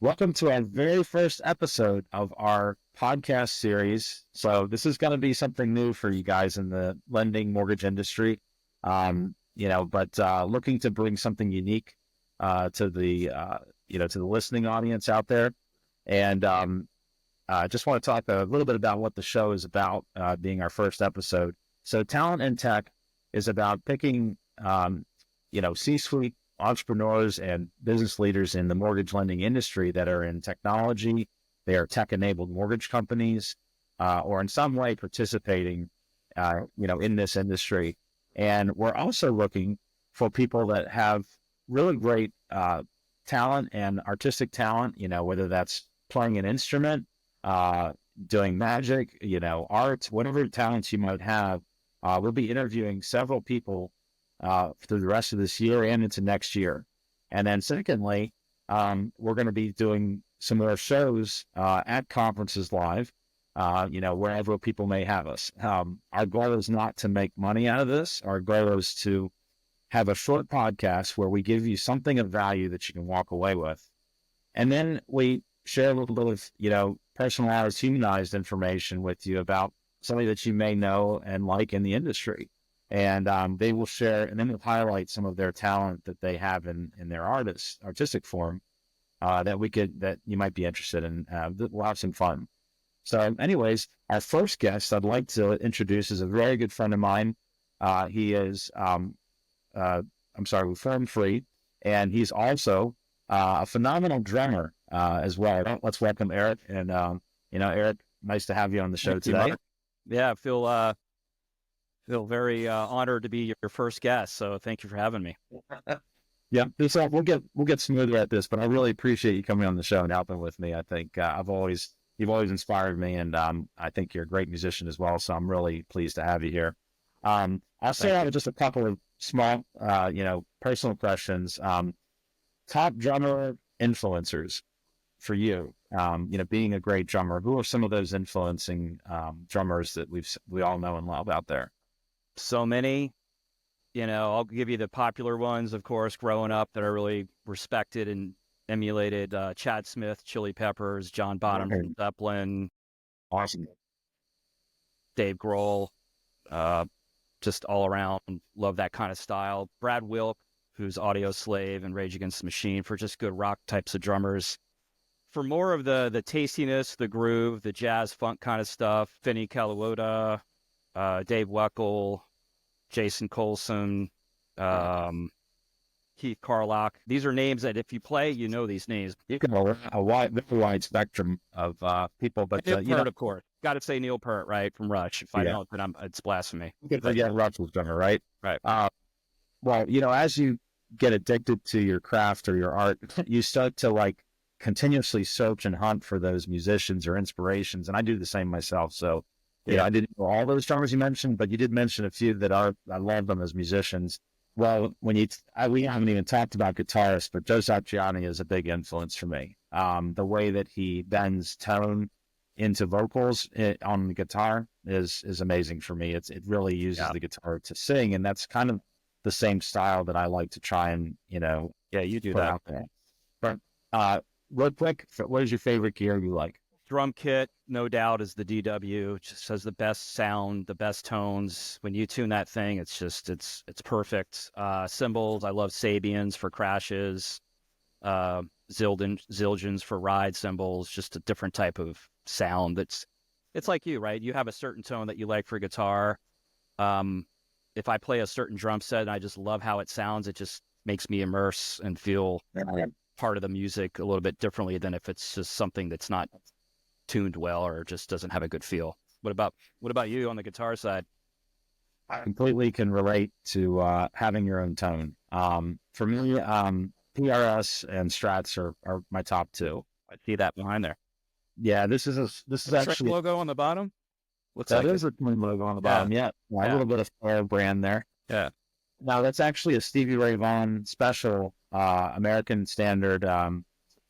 Welcome to our very first episode of our podcast series. So this is going to be something new for you guys in the lending mortgage industry. But looking to bring something unique to the listening audience out there. And I just want to talk a little bit about what the show is about, being our first episode. So Talent in Tech is about picking, C-suite entrepreneurs and business leaders in the mortgage lending industry that are in technology, they are tech-enabled mortgage companies, or in some way participating, in this industry. And we're also looking for people that have really great talent and artistic talent, whether that's playing an instrument, doing magic, art, whatever talents you might have. We'll be interviewing several people through the rest of this year and into next year. And then secondly, we're going to be doing some of our shows at conferences live, wherever people may have us. Our goal is not to make money out of this. Our goal is to have a short podcast where we give you something of value that you can walk away with. And then we share a little bit of, personalized, humanized information with you about somebody that you may know and like in the industry. And they will share, and then they'll highlight some of their talent that they have in their artistic form that you might be interested in. We'll have some fun. So anyways, our first guest I'd like to introduce is a very good friend of mine. He is, with FormFree, and he's also a phenomenal drummer as well. Let's welcome Eric. And, Eric, nice to have you on the show today. Yeah, I feel very honored to be your first guest. So thank you for having me. Yeah, we'll get smoother at this, but I really appreciate you coming on the show and helping with me. I think you've always inspired me, and I think you're a great musician as well. So I'm really pleased to have you here. I'll start out with just a couple of small, personal questions. Top drummer influencers for you. Being a great drummer, who are some of those influencing drummers that we all know and love out there? So many, I'll give you the popular ones, of course, growing up that I really respected and emulated. Chad Smith, Chili Peppers, John Bonham from Zeppelin. Awesome. Dave Grohl, just all around, love that kind of style. Brad Wilk, who's Audio Slave and Rage Against the Machine, for just good rock types of drummers. For more of the tastiness, the groove, the jazz funk kind of stuff, Finney Kaluota, Dave Weckl, Jason Colson, Keith Carlock. These are names that if you play, you know these names. You can have a very wide spectrum of people, but Neil Peart, of course. Got to say Neil Peart, right, from Rush. If I don't, then it's blasphemy. Yeah, Rush was drummer, right? Right. As you get addicted to your craft or your art, you start to continuously search and hunt for those musicians or inspirations, and I do the same myself. So. Yeah, I didn't know all those drummers you mentioned, but you did mention a few that I love them as musicians. Well, we haven't even talked about guitarists, but Joe Satriani is a big influence for me. The way that he bends tone into vocals on the guitar is amazing for me. It really uses the guitar to sing, and that's kind of the same style that I like to try and you do that out there. But real quick, what is your favorite gear you like? Drum kit, no doubt, is the DW. It just has the best sound, the best tones. When you tune that thing, it's perfect. Cymbals, I love Sabians for crashes, Zildjians for ride cymbals, just a different type of sound. It's like you, right? You have a certain tone that you like for guitar. If I play a certain drum set and I just love how it sounds, it just makes me immerse and feel part of the music a little bit differently than if it's just something that's not tuned well or just doesn't have a good feel. What about you on the guitar side? I completely can relate to having your own tone. For me, PRS and Strats are my top two. I see that behind there. Yeah, this is actually logo on the bottom. That is a twin logo on the bottom. Yeah. A little bit of Flair brand there. Yeah. Now that's actually a Stevie Ray Vaughan special American Standard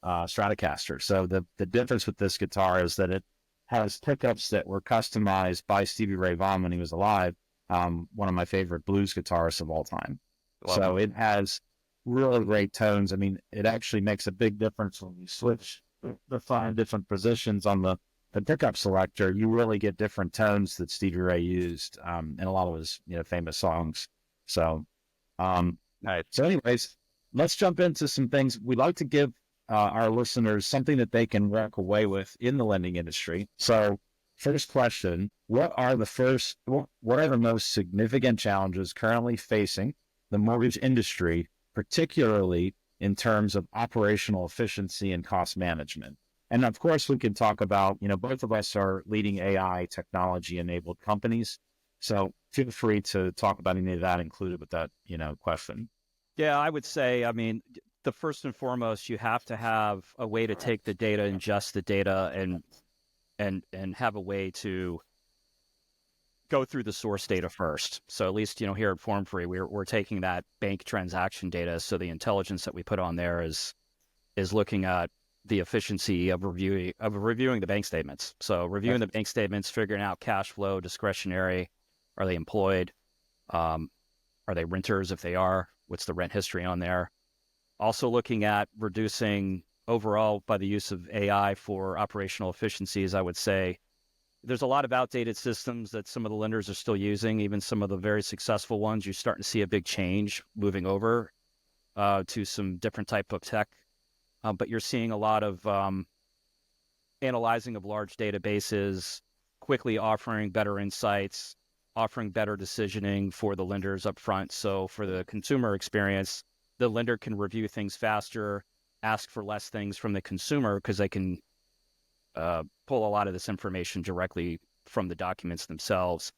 Stratocaster. So the difference with this guitar is that it has pickups that were customized by Stevie Ray Vaughan when he was alive. One of my favorite blues guitarists of all time. So it has really great tones. I mean, it actually makes a big difference when you switch the five different positions on the pickup selector, you really get different tones that Stevie Ray used in a lot of his famous songs. So, Right. so anyways, let's jump into some things. We'd like to give our listeners something that they can walk away with in the lending industry. So, first question: what are the most significant challenges currently facing the mortgage industry, particularly in terms of operational efficiency and cost management? And of course, we can talk about, both of us are leading AI technology enabled companies. So feel free to talk about any of that included with that, question. Yeah, I would say, I mean, the first and foremost, you have to have a way to take the data, ingest the data, and have a way to go through the source data first. So at least, here at FormFree, we're taking that bank transaction data. So the intelligence that we put on there is looking at the efficiency of reviewing the bank statements. So reviewing the bank statements, figuring out cash flow, discretionary, are they employed? Are they renters? If they are, what's the rent history on there? Also looking at reducing overall by the use of AI for operational efficiencies, I would say there's a lot of outdated systems that some of the lenders are still using. Even some of the very successful ones, you're starting to see a big change moving over to some different type of tech. But you're seeing a lot of analyzing of large databases, quickly offering better insights, offering better decisioning for the lenders up front. So for the consumer experience, the lender can review things faster, ask for less things from the consumer because they can pull a lot of this information directly from the documents themselves.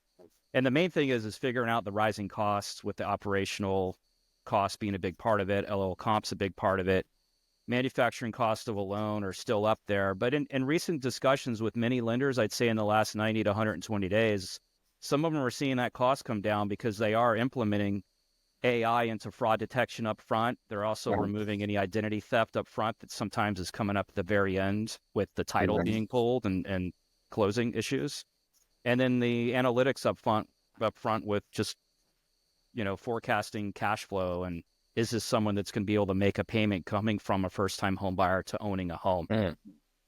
And the main thing is figuring out the rising costs, with the operational cost being a big part of it. LL Comp's a big part of it. Manufacturing costs of a loan are still up there. But in recent discussions with many lenders, I'd say in the last 90 to 120 days, some of them are seeing that cost come down because they are implementing AI into fraud detection up front. They're also removing any identity theft up front that sometimes is coming up at the very end with the title being pulled and closing issues. And then the analytics up front with just, forecasting cash flow, and is this someone that's going to be able to make a payment coming from a first-time home buyer to owning a home?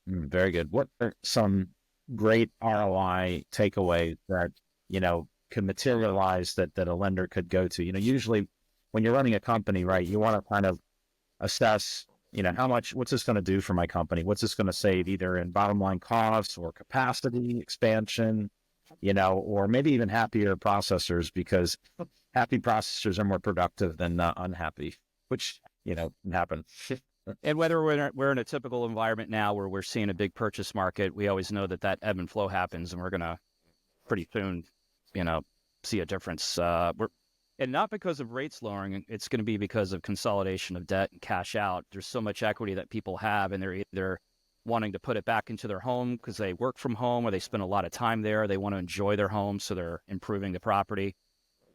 Very good. What are some great ROI takeaways that, could materialize that a lender could go to? Usually when you're running a company, right, you want to kind of assess, what's this going to do for my company? What's this going to save either in bottom line costs or capacity expansion, or maybe even happier processors, because happy processors are more productive than unhappy, which, can happen. And whether we're in a typical environment now where we're seeing a big purchase market, we always know that ebb and flow happens, and we're going to pretty soon, see a difference. And not because of rates lowering, it's going to be because of consolidation of debt and cash out. There's so much equity that people have, and they're either wanting to put it back into their home because they work from home, or they spend a lot of time there. They want to enjoy their home, so they're improving the property.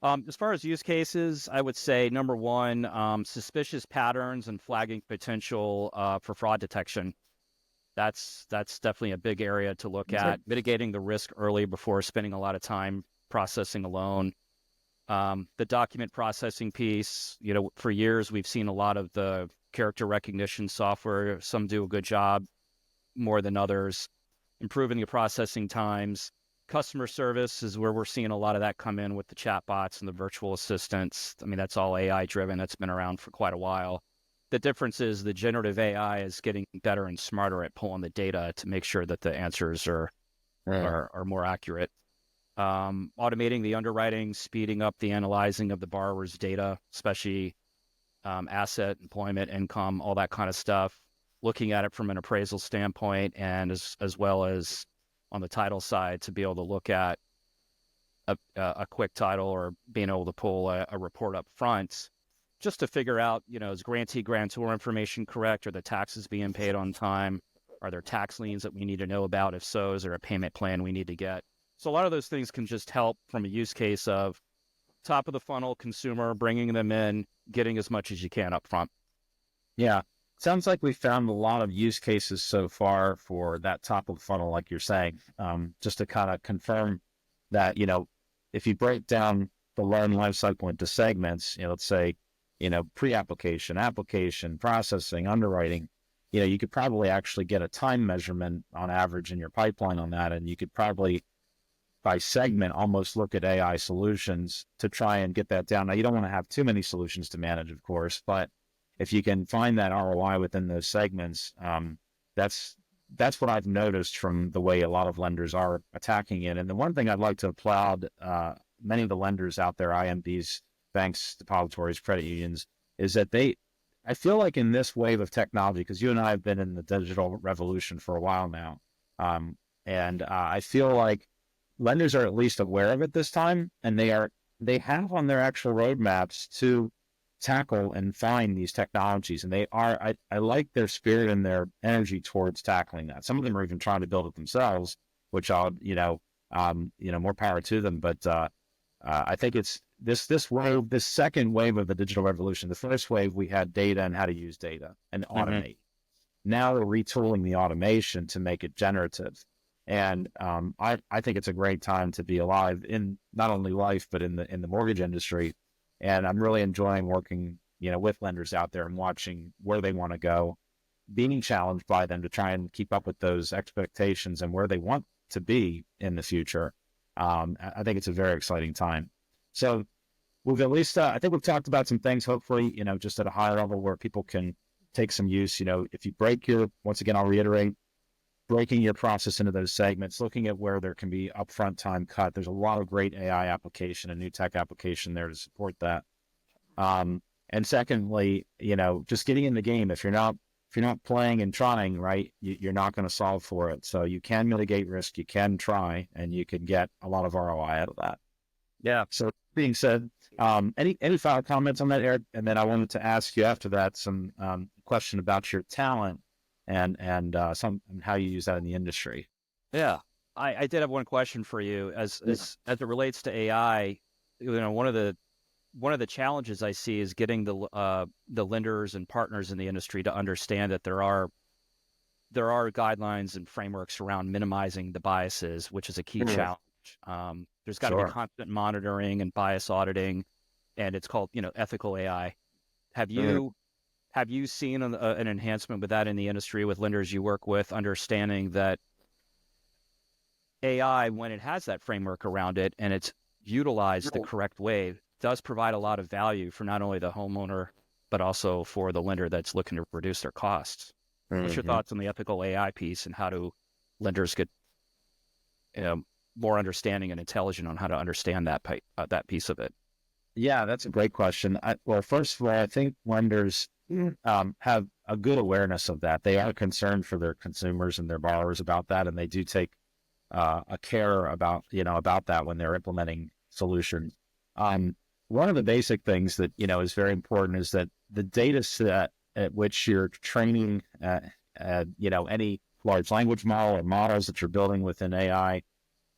As far as use cases, I would say number one, suspicious patterns and flagging potential for fraud detection. That's definitely a big area to look at. Mitigating the risk early before spending a lot of time processing a loan. The document processing piece, for years we've seen a lot of the character recognition software. Some do a good job more than others. Improving the processing times. Customer service is where we're seeing a lot of that come in with the chatbots and the virtual assistants. I mean, that's all AI driven. That's been around for quite a while. The difference is the generative AI is getting better and smarter at pulling the data to make sure that the answers are more accurate. Automating the underwriting, speeding up the analyzing of the borrower's data, especially asset, employment, income, all that kind of stuff. Looking at it from an appraisal standpoint, and as well as on the title side, to be able to look at a quick title, or being able to pull a report up front, just to figure out, is grantor information correct? Are the taxes being paid on time? Are there tax liens that we need to know about? If so, is there a payment plan we need to get? So a lot of those things can just help from a use case of top of the funnel consumer, bringing them in, getting as much as you can up front. Yeah. Sounds like we found a lot of use cases so far for that top of the funnel, like you're saying. Just to kind of confirm that, if you break down the loan lifecycle into segments, let's say, pre-application, application, processing, underwriting, you could probably actually get a time measurement on average in your pipeline on that. And you could probably by segment almost look at AI solutions to try and get that down. Now, you don't want to have too many solutions to manage, of course, but if you can find that ROI within those segments, that's what I've noticed from the way a lot of lenders are attacking it. And the one thing I'd like to applaud many of the lenders out there, IMBs, banks, depositories, credit unions, is that I feel like in this wave of technology, because you and I have been in the digital revolution for a while now, and I feel like lenders are at least aware of it this time, and they have on their actual roadmaps to tackle and find these technologies, and I like their spirit and their energy towards tackling that. Some of them are even trying to build it themselves, which I'll more power to them. But I think it's this wave, this second wave of the digital revolution. The first wave, we had data and how to use data and automate. Now we're retooling the automation to make it generative. And I think it's a great time to be alive in not only life, but in the mortgage industry. And I'm really enjoying working, with lenders out there and watching where they want to go, being challenged by them to try and keep up with those expectations and where they want to be in the future. I think it's a very exciting time. So we've at least, I think we've talked about some things, hopefully, just at a higher level where people can take some use. If you once again, I'll reiterate, breaking your process into those segments, looking at where there can be upfront time cut. There's a lot of great AI application and new tech application there to support that. And secondly, just getting in the game. If you're not playing and trying, right, you're not going to solve for it. So you can mitigate risk, you can try, and you can get a lot of ROI out of that. Yeah. So being said, any final comments on that, Eric? And then I wanted to ask you after that some question about your talent and how you use that in the industry. Yeah, I did have one question for you as it relates to AI. One of the challenges I see is getting the lenders and partners in the industry to understand that there are guidelines and frameworks around minimizing the biases, which is a key challenge. There's got to be constant monitoring and bias auditing, and it's called ethical AI. Have you seen an enhancement with that in the industry with lenders you work with, understanding that AI, when it has that framework around it and it's utilized the correct way, does provide a lot of value for not only the homeowner, but also for the lender that's looking to reduce their costs? What's your thoughts on the ethical AI piece, and how do lenders get more understanding and intelligent on how to understand that piece of it? Yeah, that's a great question. Well, first of all, I think lenders have a good awareness of that. They are concerned for their consumers and their borrowers about that, and they do take a care about that when they're implementing solutions. One of the basic things that is very important is that the data set at which you're training any large language model or models that you're building within AI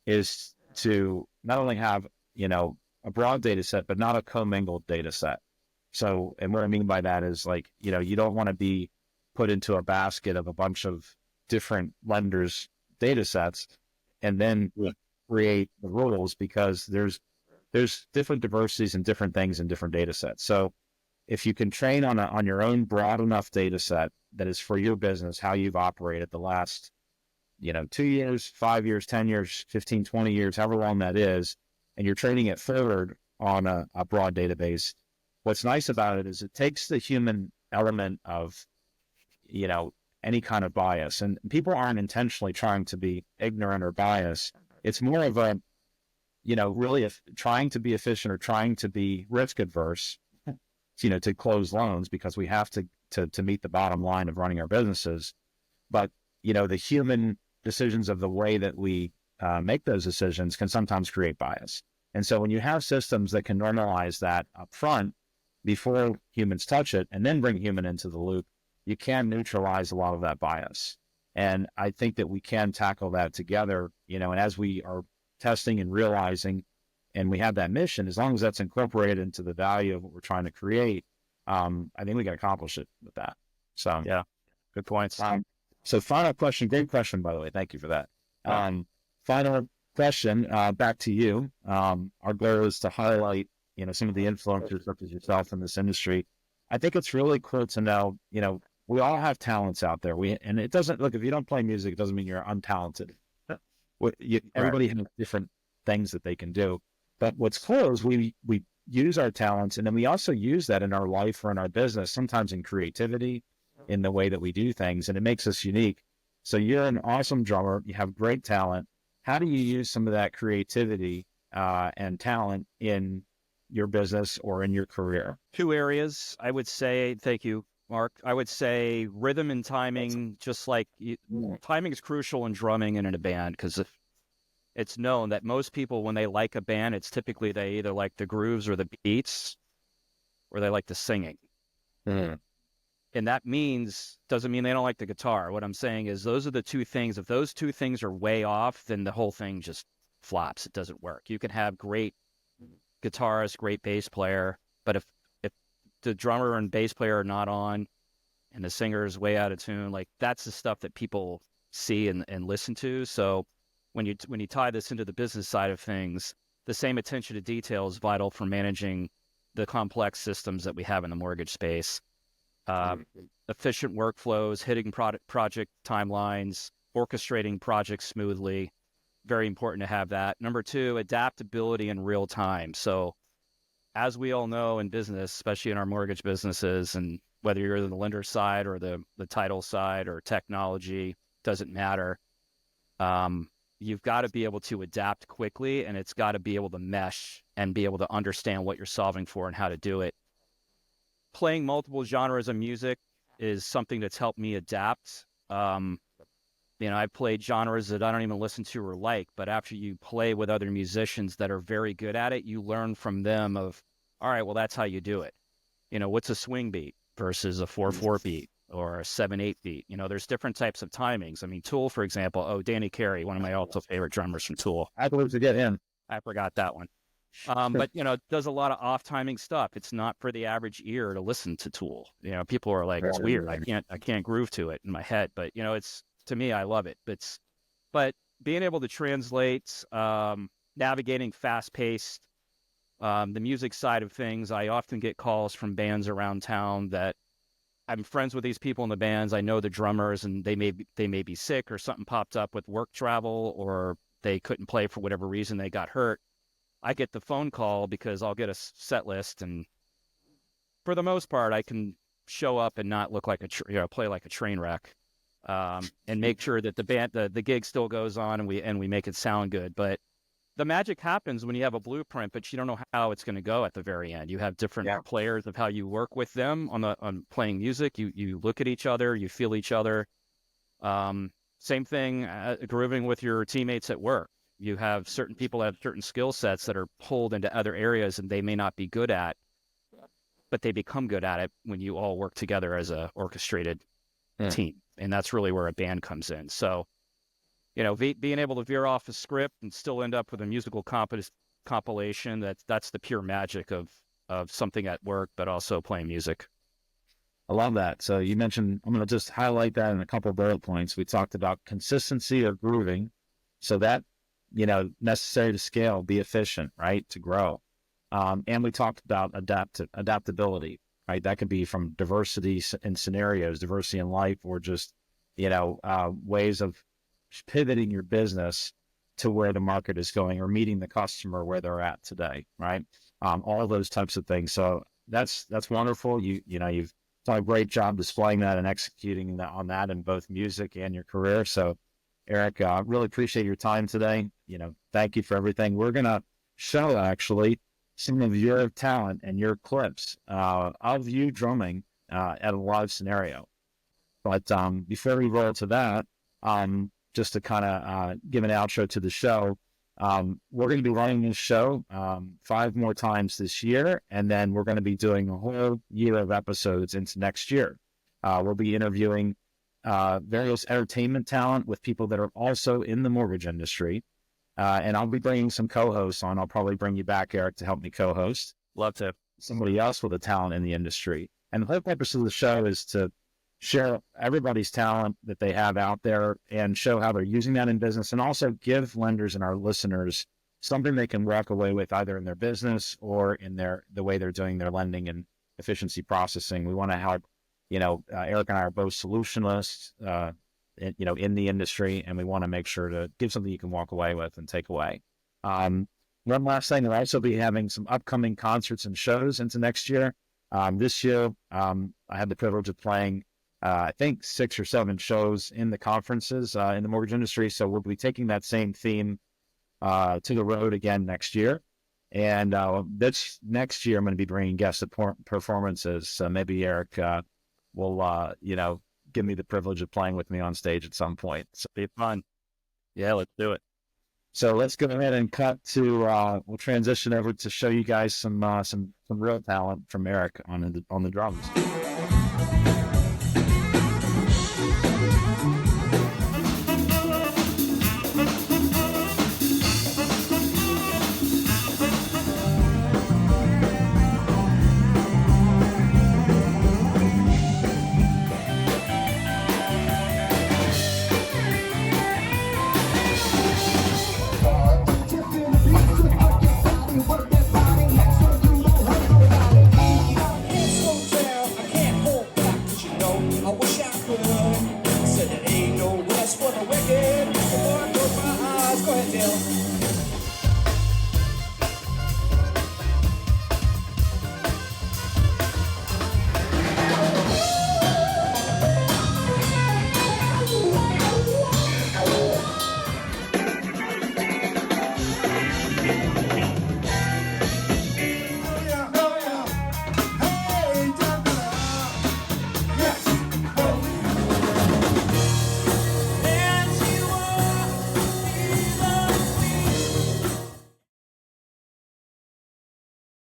is to not only have a broad data set, but not a commingled data set. So, and what I mean by that is you don't want to be put into a basket of a bunch of different lenders' data sets and then create the rules, because there's different diversities and different things in different data sets. So if you can train on your own broad enough data set that is for your business, how you've operated the last, 2 years, 5 years, 10 years, 15, 20 years, however long that is, and you're training it forward on a broad database, what's nice about it is it takes the human element of, any kind of bias. And people aren't intentionally trying to be ignorant or biased. It's more of a, really trying to be efficient or trying to be risk adverse, to close loans, because we have to meet the bottom line of running our businesses. But, the human decisions of the way that we make those decisions can sometimes create bias. And so when you have systems that can normalize that up front before humans touch it, and then bring human into the loop, you can neutralize a lot of that bias. And I think that we can tackle that together, and as we are testing and realizing, and we have that mission, as long as that's incorporated into the value of what we're trying to create, I think we can accomplish it with that. So, yeah, good points. So final question, great question, by the way. Thank you for that. Final question, back to you. Our goal is to highlight, some of the influencers such as yourself in this industry. I think it's really cool to know, we all have talents out there. And it doesn't look, if you don't play music, it doesn't mean you're untalented. Right. Everybody has different things that they can do. But what's cool is we use our talents, and then we also use that in our life or in our business, sometimes in creativity, in the way that we do things, and it makes us unique. So you're an awesome drummer. You have great talent. How do you use some of that creativity and talent in your business or in your career? Two areas, I would say. Thank you, Mark. I would say rhythm and timing, just like timing is crucial in drumming and in a band, because if it's known that most people, when they like a band, it's typically they either like the grooves or the beats, or they like the singing. Mm. And that doesn't mean they don't like the guitar. What I'm saying is those are the two things. If those two things are way off, then the whole thing just flops. It doesn't work. You can have great guitarist, great bass player, but if the drummer and bass player are not on and the singer is way out of tune, like that's the stuff that people see and listen to. So when you tie this into the business side of things, the same attention to detail is vital for managing the complex systems that we have in the mortgage space. Efficient workflows, hitting project timelines, orchestrating projects smoothly. Very important to have that. Number two, adaptability in real time. So as we all know in business, especially in our mortgage businesses, and whether you're in the lender side or the title side or technology, doesn't matter. You've got to be able to adapt quickly, and it's got to be able to mesh and be able to understand what you're solving for and how to do it. Playing multiple genres of music is something that's helped me adapt. I've played genres that I don't even listen to or like, but after you play with other musicians that are very good at it, you learn from them of, all right, well, that's how you do it. What's a swing beat versus a 4/4 beat or a 7/8 beat? There's different types of timings. I mean, Tool, for example. Danny Carey, one of my also favorite drummers from Tool. I believe to get in. I forgot that one. But does a lot of off timing stuff. It's not for the average ear to listen to Tool. People are like, it's weird. I can't groove to it in my head. But it's, to me, I love it. But being able to translate, navigating fast paced, the music side of things. I often get calls from bands around town that I'm friends with these people in the bands. I know the drummers, and they may be sick or something popped up with work travel, or they couldn't play for whatever reason. They got hurt. I get the phone call because I'll get a set list, and for the most part, I can show up and not look like play like a train wreck, and make sure that the gig still goes on, and we make it sound good. But the magic happens when you have a blueprint, but you don't know how it's going to go at the very end. You have different players of how you work with them on playing music. You look at each other, you feel each other. Same thing, grooving with your teammates at work. You have certain people that have certain skill sets that are pulled into other areas and they may not be good at, but they become good at it when you all work together as a orchestrated team. And that's really where a band comes in. So, being able to veer off a script and still end up with a musical compilation, that's the pure magic of something at work, but also playing music. I love that. So you mentioned, I'm going to just highlight that in a couple of bullet points. We talked about consistency of grooving. So that, necessary to scale, be efficient, right? To grow. And we talked about adaptability, right? That could be from diversity in scenarios, diversity in life, or just, ways of pivoting your business to where the market is going, or meeting the customer where they're at today, right? All of those types of things. So that's wonderful. You've done a great job displaying that and executing on that in both music and your career. So Eric, really appreciate your time today. Thank you for everything. We're going to show actually some of your talent and your clips of you drumming at a live scenario. But before we roll to that, just to kind of give an outro to the show, we're going to be running this show 5 more times this year, and then we're going to be doing a whole year of episodes into next year. We'll be interviewing various entertainment talent with people that are also in the mortgage industry. And I'll be bringing some co-hosts on. I'll probably bring you back, Eric, to help me co-host. Love to. Somebody else with a talent in the industry. And the whole purpose of the show is to share everybody's talent that they have out there and show how they're using that in business, and also give lenders and our listeners something they can walk away with either in their business or in the way they're doing their lending and efficiency processing. We want to help Eric and I are both solutionists, in the industry, and we want to make sure to give something you can walk away with and take away. One last thing, I'll also be having some upcoming concerts and shows into next year. This year, I had the privilege of playing, I think 6 or 7 shows in the conferences in the mortgage industry. So we'll be taking that same theme to the road again next year. And this next year, I'm going to be bringing guest performances. So maybe Eric will, give me the privilege of playing with me on stage at some point. So Be fun. Yeah, let's do it. So let's go ahead and cut to. We'll transition over to show you guys some real talent from Eric on the drums.